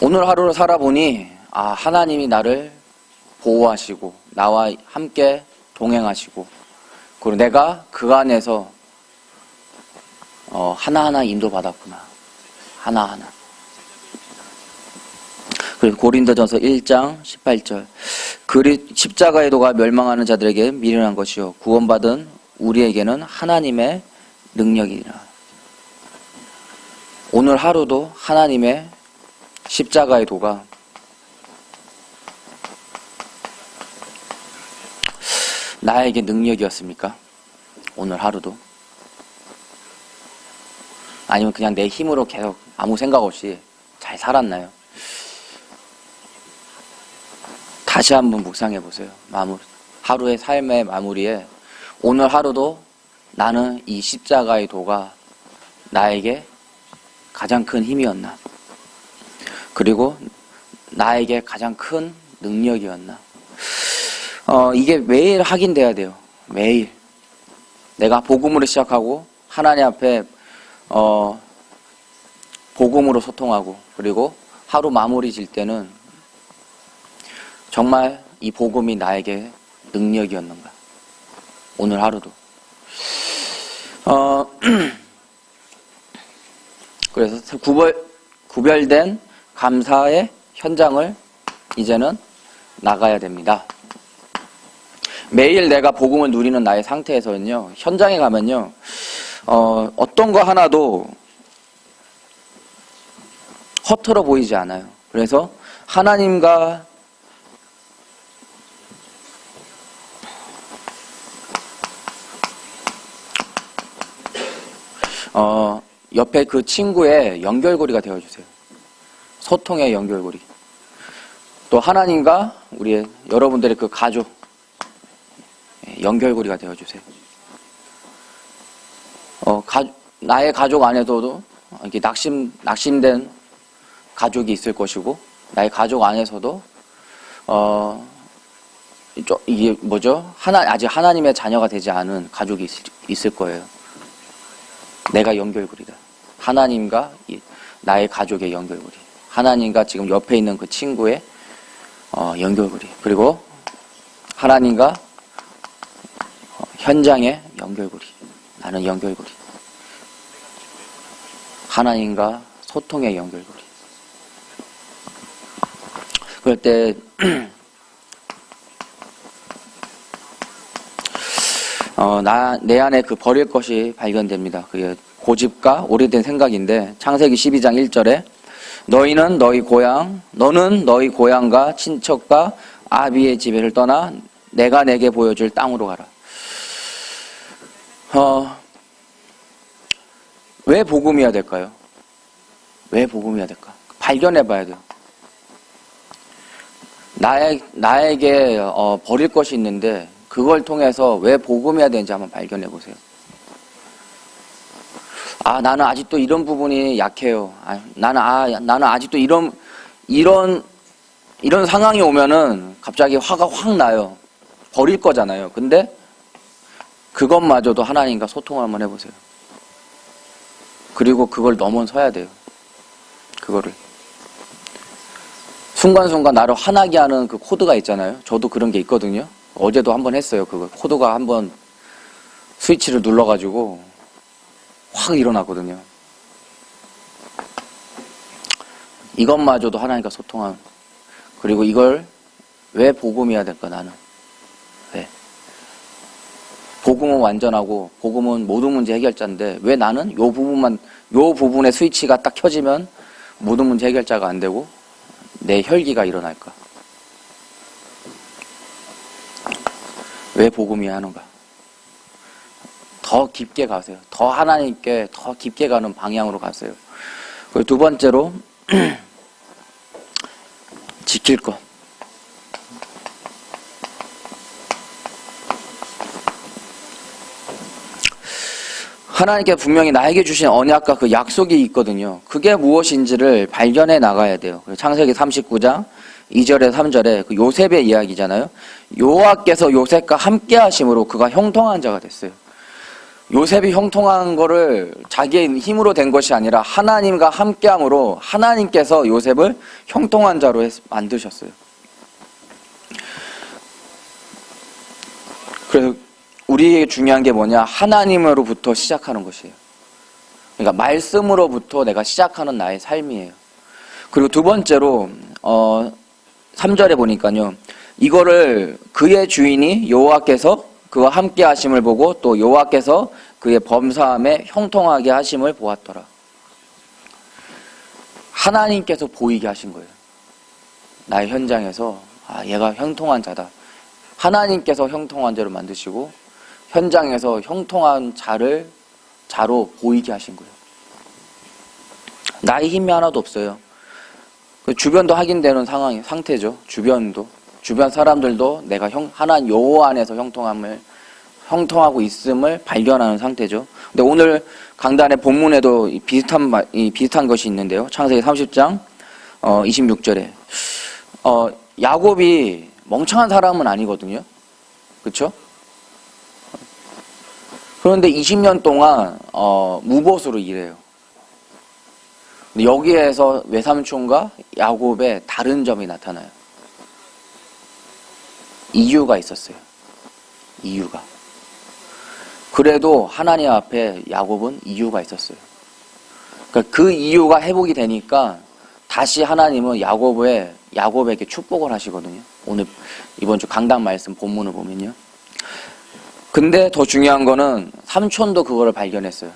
오늘 하루를 살아보니 하나님이 나를 보호하시고 나와 함께 동행하시고, 그리고 내가 그 안에서 하나하나 인도받았구나. 하나하나. 그리고 고린도전서 1장 18절. 십자가의 도가 멸망하는 자들에게 미련한 것이요 구원받은 우리에게는 하나님의 능력이라. 오늘 하루도 하나님의 십자가의 도가 나에게 능력이었습니까? 오늘 하루도? 아니면 그냥 내 힘으로 계속 아무 생각 없이 잘 살았나요? 다시 한번 묵상해 보세요. 하루의 삶의 마무리에 오늘 하루도 나는 이 십자가의 도가 나에게 가장 큰 힘이었나? 그리고 나에게 가장 큰 능력이었나? 이게 매일 확인돼야 돼요. 매일. 내가 복음으로 시작하고 하나님 앞에 복음으로 소통하고, 그리고 하루 마무리 질 때는 정말 이 복음이 나에게 능력이었는가? 오늘 하루도. 그래서 구별된 감사의 현장을 이제는 나가야 됩니다. 매일 내가 복음을 누리는 나의 상태에서는요, 현장에 가면요, 어떤 거 하나도 허투루 보이지 않아요. 그래서 하나님과 옆에 그 친구의 연결고리가 되어주세요. 소통의 연결고리. 또 하나님과 여러분들의 그 가족, 연결고리가 되어주세요. 나의 가족 안에서도 이렇게 낙심된 가족이 있을 것이고, 나의 가족 안에서도 이게 아직 하나님의 자녀가 되지 않은 가족이 있을 거예요. 내가 연결고리다. 하나님과 나의 가족의 연결고리. 하나님과 지금 옆에 있는 그 친구의 연결고리. 그리고 하나님과 현장의 연결고리. 나는 연결고리. 하나님과 소통의 연결고리. 그럴 때 내 안에 그 버릴 것이 발견됩니다. 그게 고집과 오래된 생각인데, 창세기 12장 1절에 너는 너희 고향과 친척과 아비의 집을 떠나 내가 내게 보여줄 땅으로 가라. 왜 복음이어야 될까요? 왜 복음이어야 될까? 발견해 봐야 돼요. 나에게 버릴 것이 있는데 그걸 통해서 왜 복음이어야 되는지 한번 발견해 보세요. 나는 아직도 이런 부분이 약해요. 나는 아직도 이런 상황이 오면은 갑자기 화가 확 나요. 버릴 거잖아요. 근데 그것마저도 하나님과 소통을 한번 해보세요. 그리고 그걸 넘어서야 돼요. 그거를. 순간순간 나를 화나게 하는 그 코드가 있잖아요. 저도 그런 게 있거든요. 어제도 한번 했어요. 그거 코드가 한번 스위치를 눌러가지고 확 일어났거든요. 이것마저도 하나님과 소통한. 그리고 이걸 왜 복음이어야 될까 나는? 왜? 복음은 완전하고 복음은 모든 문제 해결자인데 왜 나는 요 부분의 스위치가 딱 켜지면 모든 문제 해결자가 안 되고 내 혈기가 일어날까? 왜 복음이어야 하는가? 더 깊게 가세요. 더 하나님께 더 깊게 가는 방향으로 가세요. 그리고 두 번째로 지킬 것. 하나님께 분명히 나에게 주신 언약과 그 약속이 있거든요. 그게 무엇인지를 발견해 나가야 돼요. 창세기 39장 2절에 3절에 그 요셉의 이야기잖아요. 여호와께서 요셉과 함께 하심으로 그가 형통한 자가 됐어요. 요셉이 형통한 거를 자기의 힘으로 된 것이 아니라 하나님과 함께함으로 하나님께서 요셉을 형통한 자로 만드셨어요. 그래서 우리에게 중요한 게 뭐냐? 하나님으로부터 시작하는 것이에요. 그러니까 말씀으로부터 내가 시작하는 나의 삶이에요. 그리고 두 번째로 3절에 보니까요. 이거를 그의 주인이 여호와께서 그와 함께 하심을 보고 또 여호와께서 그의 범사함에 형통하게 하심을 보았더라. 하나님께서 보이게 하신 거예요. 나의 현장에서 얘가 형통한 자다. 하나님께서 형통한 자로 만드시고 현장에서 형통한 자로 보이게 하신 거예요. 나의 힘이 하나도 없어요. 주변도 확인되는 상태죠. 주변 사람들도 내가 하나님 여호와 안에서 형통하고 있음을 발견하는 상태죠. 근데 오늘 강단의 본문에도 비슷한 것이 있는데요. 창세기 30장 26절에 야곱이 멍청한 사람은 아니거든요. 그렇죠? 그런데 20년 동안 무보수로 일해요. 근데 여기에서 외삼촌과 야곱의 다른 점이 나타나요. 이유가 있었어요. 이유가. 그래도 하나님 앞에 야곱은 이유가 있었어요. 그러니까 그 이유가 회복이 되니까 다시 하나님은 야곱에게 축복을 하시거든요. 이번 주 강단 말씀 본문을 보면요. 근데 더 중요한 거는 삼촌도 그거를 발견했어요.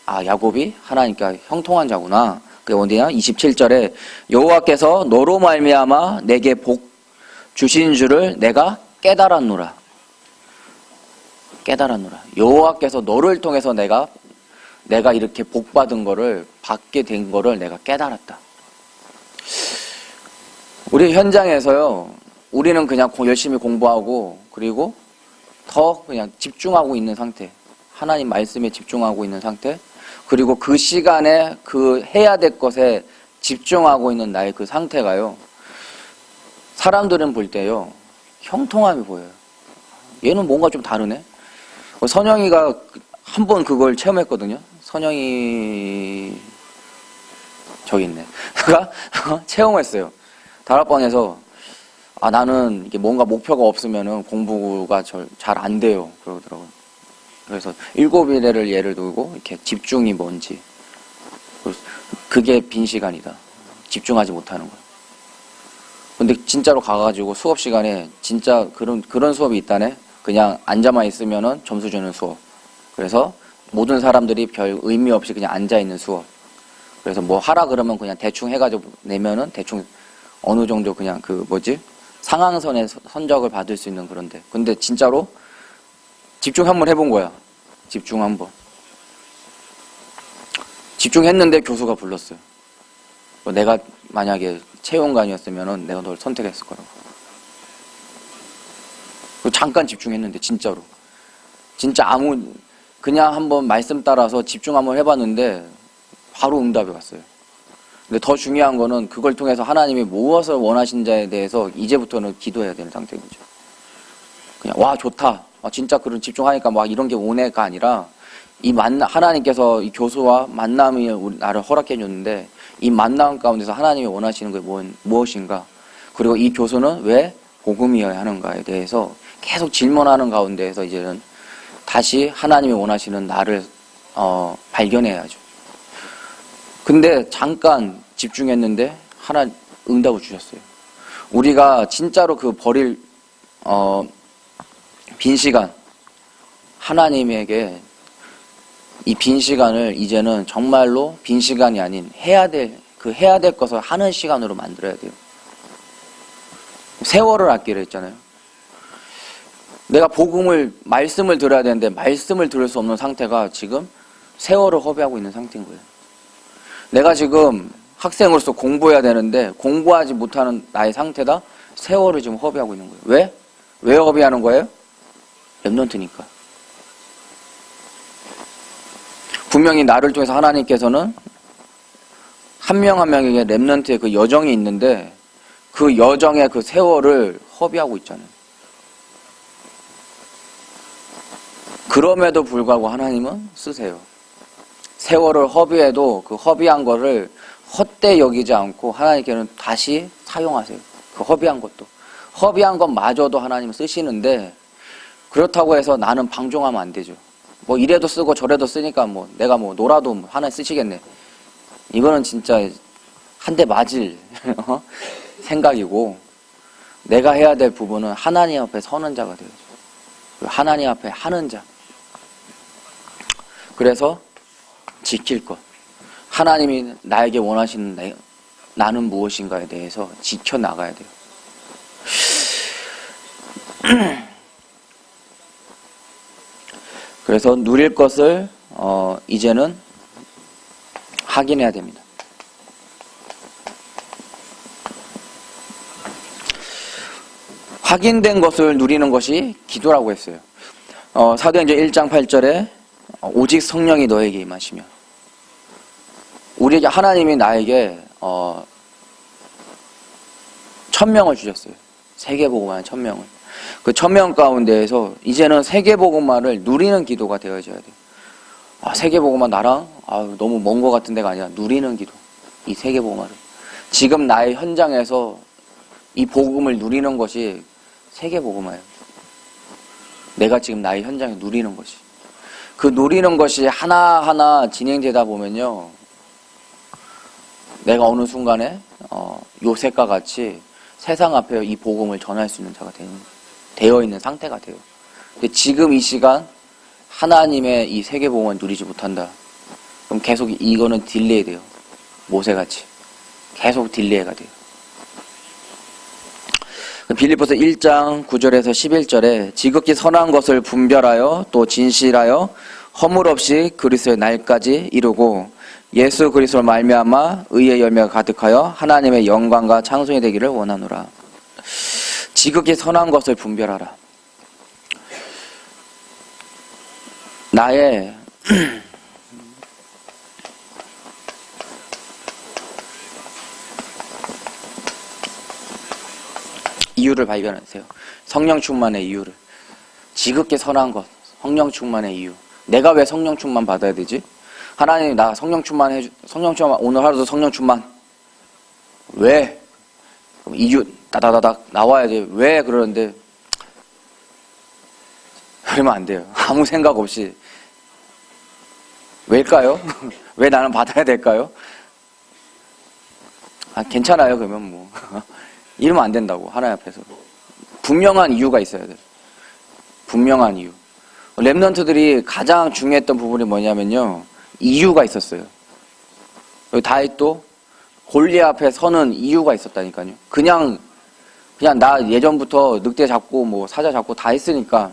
야곱이 하나님께 형통한 자구나. 그게 어디냐? 27절에 여호와께서 너로 말미암아 내게 복 주신 줄을 내가 깨달았노라. 여호와께서 너를 통해서 내가 이렇게 복 받은 거를 받게 된 거를 내가 깨달았다. 우리 현장에서요. 우리는 그냥 열심히 공부하고 그리고 더 그냥 집중하고 있는 상태. 하나님 말씀에 집중하고 있는 상태. 그리고 그 시간에 그 해야 될 것에 집중하고 있는 나의 그 상태가요. 사람들은 볼 때요. 형통함이 보여요. 얘는 뭔가 좀 다르네. 선영이가 한번 그걸 체험했거든요. 선영이 저기 있네. 그가 체험했어요. 다락방에서 나는 이게 뭔가 목표가 없으면은 공부가 잘 안 돼요. 그러더라고요. 그래서 7일을 예를 들고 이렇게 집중이 뭔지. 그게 빈 시간이다. 집중하지 못하는 거. 근데 진짜로 가가지고 수업 시간에 진짜 그런 수업이 있다네. 그냥 앉아만 있으면은 점수 주는 수업. 그래서 모든 사람들이 별 의미 없이 그냥 앉아 있는 수업. 그래서 뭐 하라 그러면 그냥 대충 해가지고 내면은 대충 어느 정도 그냥 상향선에 선적을 받을 수 있는 그런데. 근데 진짜로 집중 한번 해본 거야. 집중 한번. 집중했는데 교수가 불렀어요. 내가 만약에 채용관이었으면은 내가 널 선택했을 거라고. 잠깐 집중했는데 진짜로. 진짜 그냥 한번 말씀 따라서 집중 한번 해봤는데 바로 응답이 왔어요. 근데 더 중요한 거는 그걸 통해서 하나님이 무엇을 원하신자에 대해서 이제부터는 기도해야 되는 상태인 거죠. 그냥 와 좋다. 진짜 그런 집중하니까 막 이런 게 오네가 아니라 하나님께서 이 교수와 만남이 나를 허락해 줬는데 이 만남 가운데서 하나님이 원하시는 게 무엇인가? 그리고 이 교수는 왜 복음이어야 하는가에 대해서 계속 질문하는 가운데에서 이제는 다시 하나님이 원하시는 나를 발견해야죠. 근데 잠깐 집중했는데 하나 응답을 주셨어요. 우리가 진짜로 버릴 빈 시간, 하나님에게 이 빈 시간을 이제는 정말로 빈 시간이 아닌 해야 될 것을 하는 시간으로 만들어야 돼요. 세월을 아끼려 했잖아요. 내가 말씀을 들어야 되는데 말씀을 들을 수 없는 상태가 지금 세월을 허비하고 있는 상태인 거예요. 내가 지금 학생으로서 공부해야 되는데 공부하지 못하는 나의 상태다. 세월을 지금 허비하고 있는 거예요. 왜? 왜 허비하는 거예요? 랩넌트니까. 분명히 나를 통해서 하나님께서는 한 명 한 명에게 랩넌트의 그 여정이 있는데 그 여정의 그 세월을 허비하고 있잖아요. 그럼에도 불구하고 하나님은 쓰세요. 세월을 허비해도 그 허비한 거를 헛되이 여기지 않고 하나님께는 다시 사용하세요. 그 허비한 것도. 허비한 것마저도 하나님은 쓰시는데 그렇다고 해서 나는 방종하면 안 되죠. 이래도 쓰고 저래도 쓰니까 내가 놀아도 하나 쓰시겠네. 이거는 진짜 한 대 맞을 생각이고 내가 해야 될 부분은 하나님 앞에 서는 자가 되어야죠. 하나님 앞에 하는 자. 그래서 지킬 것. 하나님이 나에게 원하시는 나는 무엇인가에 대해서 지켜나가야 돼요. 그래서 누릴 것을 이제는 확인해야 됩니다. 확인된 것을 누리는 것이 기도라고 했어요. 사도행전 1장 8절에 오직 성령이 너에게 임하시며 우리에게 하나님이 나에게 1000명을 주셨어요. 세계복음화는 1000명을. 그 1000명 가운데에서 이제는 세계복음화를 누리는 기도가 되어져야 돼요. 세계복음화 나랑 너무 먼 것 같은 데가 아니라 누리는 기도. 이 세계복음화를. 지금 나의 현장에서 이 복음을 누리는 것이 세계복음화예요. 내가 지금 나의 현장에 누리는 것이. 그 누리는 것이 하나하나 진행되다 보면요. 내가 어느 순간에 요셉과 같이 세상 앞에 이 복음을 전할 수 있는 자가 되어 있는 상태가 돼요. 근데 지금 이 시간 하나님의 이 세계복음을 누리지 못한다. 그럼 계속 이거는 딜레이 돼요. 모세같이. 계속 딜레이가 돼요. 빌립보서 1장 9절에서 11절에 지극히 선한 것을 분별하여 또 진실하여 허물 없이 그리스도의 날까지 이루고 예수 그리스도로 말미암아 의의 열매가 가득하여 하나님의 영광과 찬송이 되기를 원하노라. 지극히 선한 것을 분별하라. 나의 이유를 발견하세요. 성령 충만의 이유를. 지극히 선한 것, 성령 충만의 이유. 내가 왜 성령 충만 받아야 되지? 하나님 나 성령 충만 오늘 하루도 성령 충만. 왜? 그럼 이유 다다다닥 나와야지. 왜 그러는데 그러면 안 돼요. 아무 생각 없이. 왜일까요? 왜 나는 받아야 될까요? 괜찮아요. 그러면 이러면 안 된다고. 하나님 앞에서. 분명한 이유가 있어야 돼요. 분명한 이유. 랩넌트들이 가장 중요했던 부분이 뭐냐면요. 이유가 있었어요. 다윗도 골리앗 앞에 서는 이유가 있었다니까요. 그냥 나 예전부터 늑대 잡고 뭐 사자 잡고 다 했으니까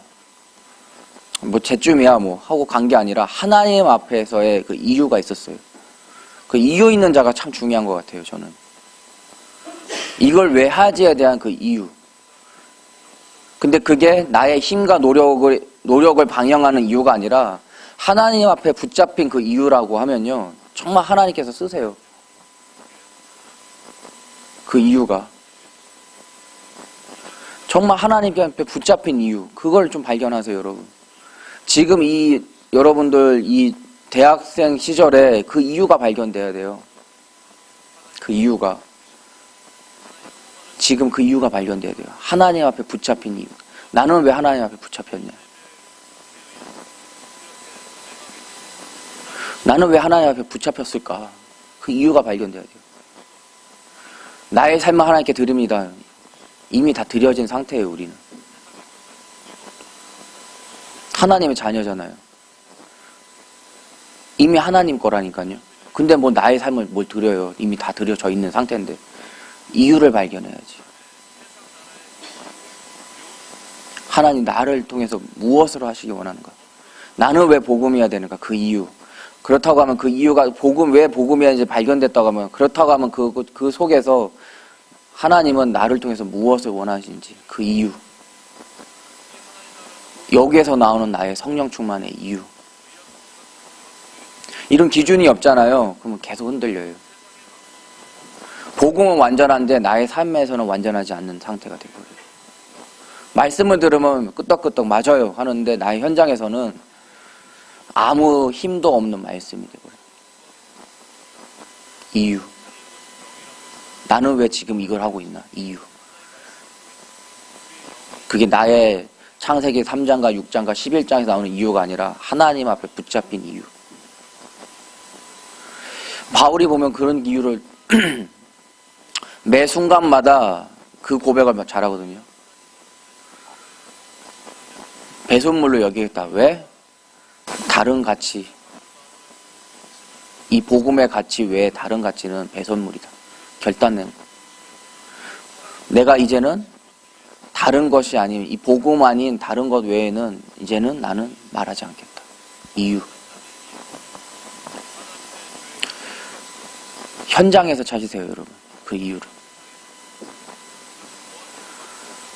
뭐 쟤쯤이야 뭐 하고 간 게 아니라 하나님 앞에서의 그 이유가 있었어요. 그 이유 있는 자가 참 중요한 것 같아요. 저는 이걸 왜 하지에 대한 그 이유. 근데 그게 나의 힘과 노력을 방영하는 이유가 아니라 하나님 앞에 붙잡힌 그 이유라고 하면요, 정말 하나님께서 쓰세요. 그 이유가 정말 하나님 앞에 붙잡힌 이유, 그걸 좀 발견하세요. 여러분, 지금 여러분들 이 대학생 시절에 그 이유가 발견돼야 돼요. 그 이유가 지금 그 이유가 발견돼야 돼요. 하나님 앞에 붙잡힌 이유. 나는 왜 하나님 앞에 붙잡혔냐? 나는 왜 하나님 앞에 붙잡혔을까? 그 이유가 발견돼야 돼요. 나의 삶을 하나님께 드립니다. 이미 다 드려진 상태예요. 우리는 하나님의 자녀잖아요. 이미 하나님 거라니까요. 근데 뭐 나의 삶을 뭘 드려요? 이미 다 드려져 있는 상태인데 이유를 발견해야지. 하나님 나를 통해서 무엇으로 하시기 원하는가? 나는 왜 복음이어야 되는가? 그 이유. 그렇다고 하면 그 이유가 왜 복음이야지 발견됐다고 하면, 그렇다고 하면 그 속에서 하나님은 나를 통해서 무엇을 원하시는지 그 이유. 여기에서 나오는 나의 성령 충만의 이유. 이런 기준이 없잖아요. 그러면 계속 흔들려요. 복음은 완전한데 나의 삶에서는 완전하지 않는 상태가 되버려요. 말씀을 들으면 끄떡끄떡 맞아요 하는데 나의 현장에서는 아무 힘도 없는 말씀이 되버려요. 이유. 나는 왜 지금 이걸 하고 있나? 이유. 그게 나의 창세기 3장과 6장과 11장에서 나오는 이유가 아니라 하나님 앞에 붙잡힌 이유. 바울이 보면 그런 이유를 매 순간마다 그 고백을 잘하거든요. 배선물로 여기겠다. 왜? 다른 가치. 이 복음의 가치 외에 다른 가치는 배선물이다. 결단된 거. 내가 이제는 다른 것이 아닌, 이 복음 아닌 다른 것 외에는 이제는 나는 말하지 않겠다. 이유. 현장에서 찾으세요, 여러분. 그 이유를.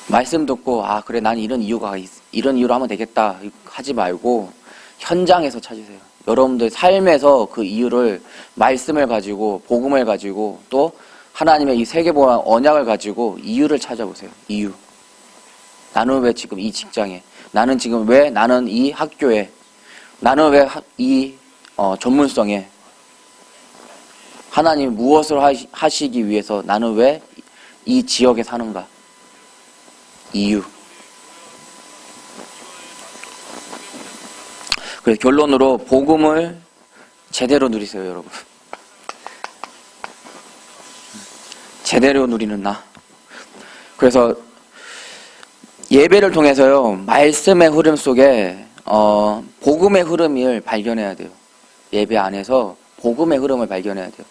말씀 듣고 그래 난 이런 이유로 하면 되겠다 하지 말고 현장에서 찾으세요. 여러분들 삶에서 그 이유를 말씀을 가지고 복음을 가지고 또 하나님의 이 세계보안 언약을 가지고 이유를 찾아보세요. 이유. 나는 왜 지금 이 직장에, 나는 지금 왜 나는 이 학교에, 나는 왜 이 전문성에, 하나님 무엇을 하시기 위해서 나는 왜 이 지역에 사는가? 이유. 그래서 결론으로 복음을 제대로 누리세요, 여러분. 제대로 누리는 나. 그래서 예배를 통해서요, 말씀의 흐름 속에 복음의 흐름을 발견해야 돼요. 예배 안에서 복음의 흐름을 발견해야 돼요.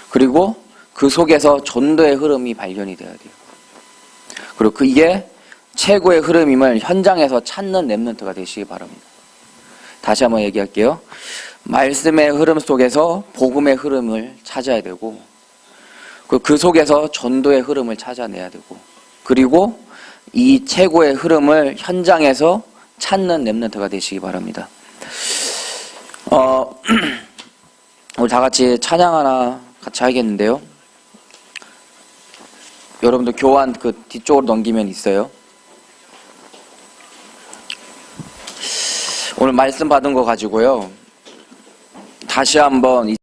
그리고 그 속에서 전도의 흐름이 발견이 돼야 돼요. 그리고 그게 최고의 흐름임을 현장에서 찾는 렘넌트가 되시기 바랍니다. 다시 한번 얘기할게요. 말씀의 흐름 속에서 복음의 흐름을 찾아야 되고, 그 속에서 전도의 흐름을 찾아내야 되고, 그리고 이 최고의 흐름을 현장에서 찾는 렘넌트가 되시기 바랍니다. 우리 다 같이 찬양 하나 같이 하겠는데요. 여러분들 교환 그 뒤쪽으로 넘기면 있어요. 오늘 말씀 받은 거 가지고요, 다시 한번